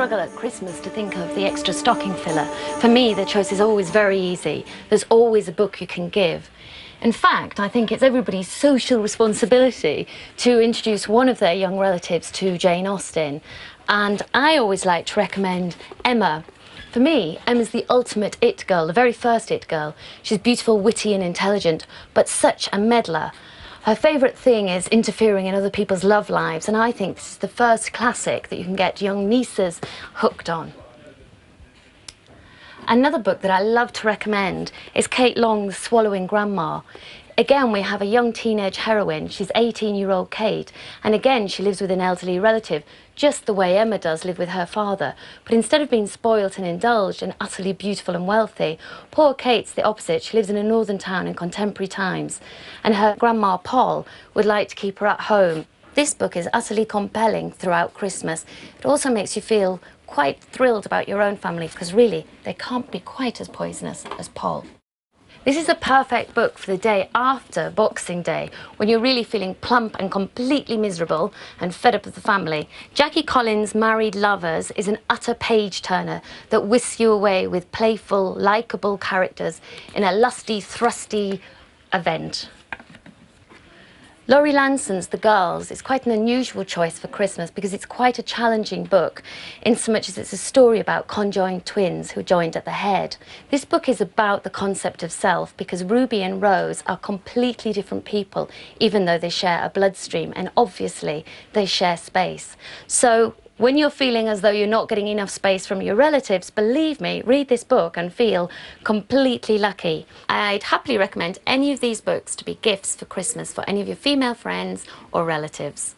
struggle at Christmas to think of the extra stocking filler. For me, the choice is always very easy. There's always a book you can give. In fact, I think it's everybody's social responsibility to introduce one of their young relatives to Jane Austen. And I always like to recommend Emma. For me, Emma's the ultimate it girl, the very first it girl. She's beautiful, witty and intelligent, but such a meddler. Her favourite thing is interfering in other people's love lives, and I think this is the first classic that you can get young nieces hooked on. Another book that I love to recommend is Kate Long's Swallowing Grandma. Again, we have a young teenage heroine. She's 18-year-old Kate, and again she lives with an elderly relative, just the way Emma does live with her father. But instead of being spoilt and indulged and utterly beautiful and wealthy, poor Kate's the opposite. She lives in a northern town in contemporary times, and her grandma Poll would like to keep her at home. This book is utterly compelling throughout Christmas. It also makes you feel quite thrilled about your own family, because really they can't be quite as poisonous as Poll. This is a perfect book for the day after Boxing Day, when you're really feeling plump and completely miserable and fed up with the family. Jackie Collins' Married Lovers is an utter page-turner that whisks you away with playful, likeable characters in a lusty, thrusty event. Laurie Lanson's The Girls is quite an unusual choice for Christmas because it's quite a challenging book, in so much as it's a story about conjoined twins who joined at the head. This book is about the concept of self, because Ruby and Rose are completely different people, even though they share a bloodstream, and obviously they share space. So when you're feeling as though you're not getting enough space from your relatives, believe me, read this book and feel completely lucky. I'd happily recommend any of these books to be gifts for Christmas for any of your female friends or relatives.